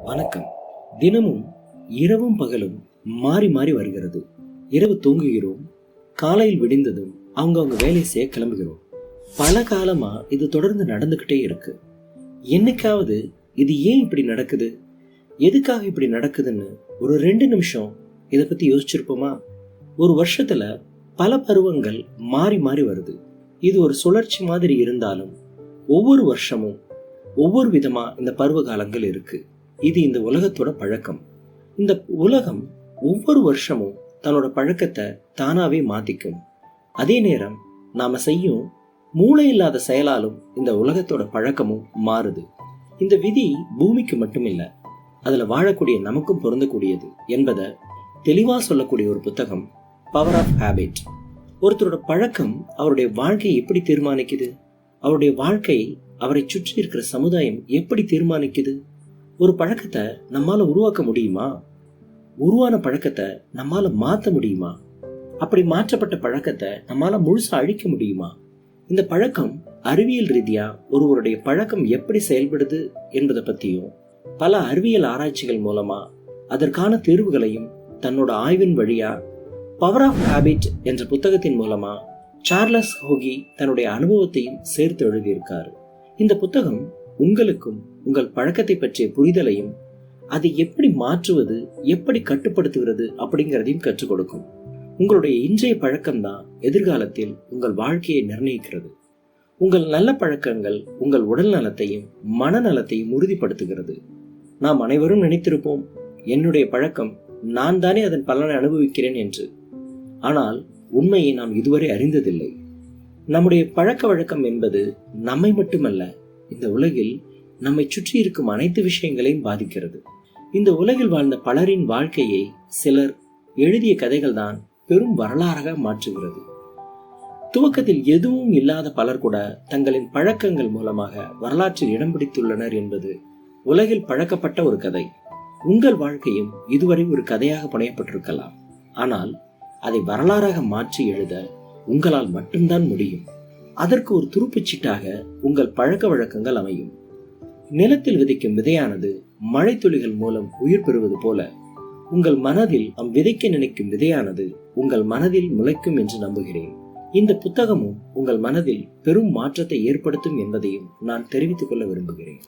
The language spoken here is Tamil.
வணக்கம். தினமும் இரவும் பகலும் மாறி மாறி வருகிறது. இரவு தூங்குகிறோம், காலையில் விடிந்ததும் அவங்க வேலை செய்ய கிளம்புகிறோம். பல காலமா இது தொடர்ந்து நடந்துகிட்டே இருக்கு. என்னைக்காவது இது ஏன் இப்படி நடக்குது, எதுக்காக இப்படி நடக்குதுன்னு ஒரு 2 நிமிஷம் இதை பத்தி யோசிச்சிருப்போமா? ஒரு வருஷத்துல பல பருவங்கள் மாறி மாறி வருது. இது ஒரு சுழற்சி மாதிரி இருந்தாலும் ஒவ்வொரு வருஷமும் ஒவ்வொரு விதமா இந்த பருவ காலங்கள் இருக்கு. இது இந்த உலகத்தோட பழக்கம். இந்த உலகம் ஒவ்வொரு வருஷமும் தன்னோட பழக்கத்தை தானாவே மாத்திக்கும். அதே நேரம் நாம செய்யும் மூளை இல்லாத செயலாலும் இந்த உலகத்தோட பழக்கமும் மாறுது. இந்த விதி பூமிக்கு மட்டும் இல்ல, அதுல வாழக்கூடிய நமக்கும் பொருந்தக்கூடியது என்பதை தெளிவா சொல்லக்கூடிய ஒரு புத்தகம் பவர் ஆஃப் ஹேபிட். ஒருத்தரோட பழக்கம் அவருடைய வாழ்க்கையை எப்படி தீர்மானிக்குது, அவருடைய வாழ்க்கை அவரை சுற்றி இருக்கிற சமுதாயம் எப்படி தீர்மானிக்குது. ஒரு பழக்கத்தை நம்மால உருவாக்க முடியுமா? உருவான பழக்கத்தை நம்மால மாற்ற முடியுமா? அப்படி மாற்றப்பட்ட பழக்கத்தை நம்மால முழுசா அழிக்க முடியுமா? இந்த பழக்கம் அறிவியல் ரீதியா ஒருவருடைய பழக்கம் எப்படி செயல்படுது என்பதை பத்தியும் பல அறிவியல் ஆராய்ச்சிகள் மூலமா அதற்கான தீர்வுகளையும் தன்னோட ஆய்வின் வழியா பவர் ஆஃப் ஹேபிட் என்ற புத்தகத்தின் மூலமா சார்லஸ் ஹோகி தன்னுடைய அனுபவத்தையும் சேர்த்து எழுதியிருக்காரு. இந்த புத்தகம் உங்களுக்கும் உங்கள் பழக்கத்தை பற்றிய புரிதலையும் அதை எப்படி மாற்றுவது, எப்படி கட்டுப்படுத்துகிறது அப்படிங்கிறதையும் கற்றுக் கொடுக்கும். உங்களுடைய இன்றைய பழக்கம்தான் எதிர்காலத்தில் உங்கள் வாழ்க்கையை நிர்ணயிக்கிறது. உங்கள் நல்ல பழக்கங்கள் உங்கள் உடல் நலத்தையும் மனநலத்தையும் உறுதிப்படுத்துகிறது. நாம் அனைவரும் நினைத்திருப்போம், என்னுடைய பழக்கம் நான் தானே அதன் பலனை அனுபவிக்கிறேன் என்று. ஆனால் உண்மையை நாம் இதுவரை அறிந்ததில்லை. நம்முடைய பழக்க வழக்கம் என்பது நம்மை மட்டுமல்ல, இந்த உலகில் நம்மை சுற்றி இருக்கும் அனைத்து விஷயங்களையும் பாதிக்கிறது. இந்த உலகில் வாழ்ந்த பலரின் வாழ்க்கையை சிலர் எழுதிய கதைகள் தான் பெரும் வரலாறாக மாற்றுகிறது. துவக்கத்தில் எதுவும் இல்லாத பலர் கூட தங்களின் பழக்கங்கள் மூலமாக வரலாற்றில் இடம் பிடித்துள்ளனர் என்பது உலகில் பழக்கப்பட்ட ஒரு கதை. உங்கள் வாழ்க்கையும் இதுவரை ஒரு கதையாக புனையப்பட்டிருக்கலாம். ஆனால் அதை வரலாறாக மாற்றி எழுத உங்களால் மட்டும்தான் முடியும். அதற்கு ஒரு துருப்புச்சீட்டாக உங்கள் பழக்க வழக்கங்கள் அமையும். நிலத்தில் விதைக்கும் விதையானது மழை துளிகள் மூலம் உயிர் பெறுவது போல உங்கள் மனதில் நாம் விதைக்க நினைக்கும் விதையானது உங்கள் மனதில் முளைக்கும் என்று நம்புகிறேன். இந்த புத்தகமும் உங்கள் மனதில் பெரும் மாற்றத்தை ஏற்படுத்தும் என்பதையும் நான் தெரிவித்துக் கொள்ள விரும்புகிறேன்.